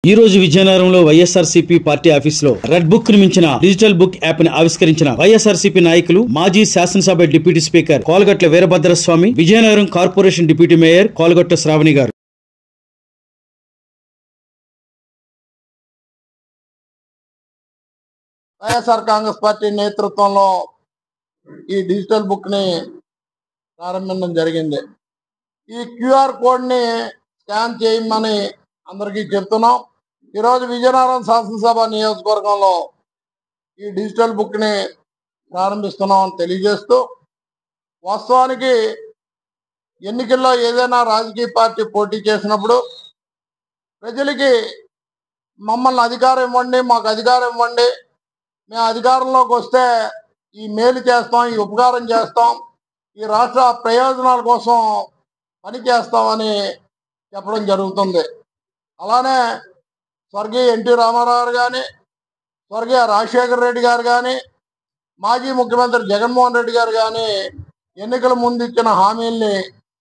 ఈ రోజు విజయనగరంలో వైఎస్ఆర్సీపీ పార్టీ ఆఫీసులో రెడ్ బుక్ ను మించిన డిజిటల్ బుక్ యాప్ ని ఆవిష్కరించిన వైఎస్ఆర్సీపీ నాయకులు మాజీ శాసనసభ deputy speaker Kolagatla Veerabhadraswamy, Vizianagaram corporation deputy mayor Kolagatla Sravani garu. YSR Congress party నేతృత్వంలో ఈ డిజిటల్ బుక్ ని ప్రారంభించడం జరిగింది. ఈ క్యూఆర్ కోడ్ ని స్కాన్ చేయమని అందరికీ చెప్తున్నాం. ఈరోజు విజయనగరం శాసనసభ నియోజకవర్గంలో ఈ డిజిటల్ బుక్ ని ప్రారంభిస్తున్నామని తెలియజేస్తూ, వాస్తవానికి ఎన్నికల్లో ఏదైనా రాజకీయ పార్టీ పోటీ చేసినప్పుడు ప్రజలకి మమ్మల్ని అధికారం ఇవ్వండి, మాకు అధికారం ఇవ్వండి, మేము అధికారంలోకి వస్తే ఈ మేలు చేస్తాం, ఈ ఉపకారం చేస్తాం, ఈ రాష్ట్ర ప్రయోజనాల కోసం పని చేస్తామని చెప్పడం జరుగుతుంది. అలానే స్వర్గీయ ఎన్టీ రామారావు గారు కానీ, స్వర్గీయ రాజశేఖర రెడ్డి గారు కానీ, మాజీ ముఖ్యమంత్రి జగన్మోహన్ రెడ్డి గారు కానీ ఎన్నికల ముందు ఇచ్చిన హామీల్ని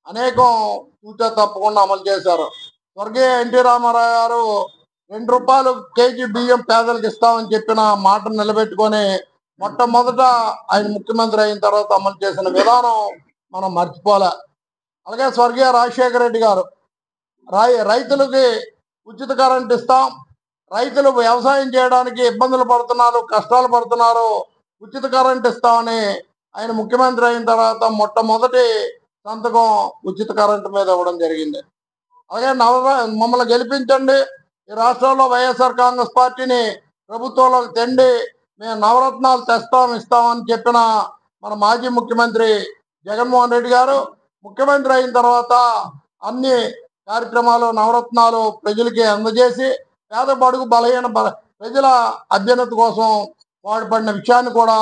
అనేకం తూచా తప్పకుండా అమలు చేశారు. స్వర్గీయ ఎన్టీ రామారావు గారు ₹2 కేజీ బియ్యం పేదలకు ఇస్తామని చెప్పిన మాటను నిలబెట్టుకొని మొట్టమొదట ఆయన ముఖ్యమంత్రి అయిన తర్వాత అమలు చేసిన విధానం మనం మర్చిపోలే. అలాగే స్వర్గీయ రాజశేఖర రెడ్డి గారు రైతులకి ఉచిత కరెంట్ ఇస్తాం, రైతులు వ్యవసాయం చేయడానికి ఇబ్బందులు పడుతున్నారు, కష్టాలు పడుతున్నారు, ఉచిత కరెంట్ ఇస్తామని ఆయన ముఖ్యమంత్రి అయిన తర్వాత మొట్టమొదటి సంతకం ఉచిత కరెంటు మీద ఇవ్వడం జరిగింది. అలాగే మమ్మల్ని గెలిపించండి, ఈ రాష్ట్రంలో వైఎస్ఆర్ కాంగ్రెస్ పార్టీని ప్రభుత్వంలోకి తెండి, మేము నవరత్నాలు ఇస్తామని చెప్పిన మన మాజీ ముఖ్యమంత్రి జగన్మోహన్ రెడ్డి గారు ముఖ్యమంత్రి అయిన తర్వాత అన్ని కార్యక్రమాలు, నవరత్నాలు ప్రజలకి అందజేసి పేద బడుగు బలహీన ప్రజల అభ్యున్నతి కోసం పాటుపడిన విషయాన్ని కూడా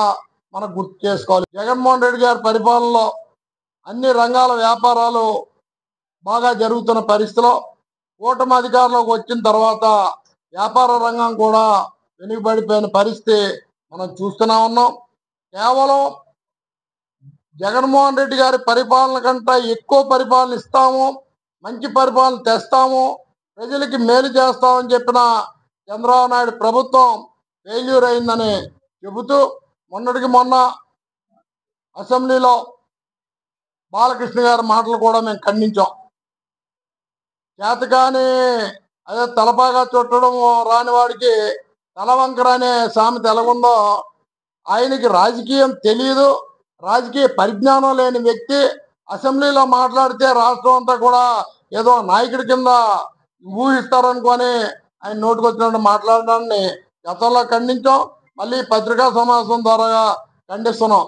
మనం గుర్తు చేసుకోవాలి. జగన్మోహన్ రెడ్డి గారి పరిపాలనలో అన్ని రంగాల వ్యాపారాలు బాగా జరుగుతున్న పరిస్థితిలో కూటమి అధికారంలోకి వచ్చిన తర్వాత వ్యాపార రంగం కూడా వెనుకబడిపోయిన పరిస్థితి మనం చూస్తూనే ఉన్నాం. కేవలం జగన్మోహన్ రెడ్డి గారి పరిపాలన కంటే ఎక్కువ పరిపాలన ఇస్తాము, మంచి పరిపాలన తెస్తాము, ప్రజలకి మేలు చేస్తామని చెప్పిన చంద్రబాబు నాయుడు ప్రభుత్వం ఫెయిల్యూర్ అయిందని చెబుతూ మొన్నటికి మొన్న అసెంబ్లీలో బాలకృష్ణ గారి మాటలు కూడా మేము ఖండించాం. చేతకాని అదే తలపాగా చుట్టడం రాని వాడికి తలవంకర అనే సామెత ఎలాగుందో, ఆయనకి రాజకీయం తెలియదు, రాజకీయ పరిజ్ఞానం లేని వ్యక్తి అసెంబ్లీలో మాట్లాడితే రాష్ట్రం అంతా కూడా ఏదో నాయకుడి కింద ఊహిస్తారనుకొని ఆయన నోటుకొచ్చినట్టు మాట్లాడడాన్ని గతంలో ఖండించాం, మళ్ళీ పత్రికా సమావేశం ద్వారా ఖండిస్తున్నాం.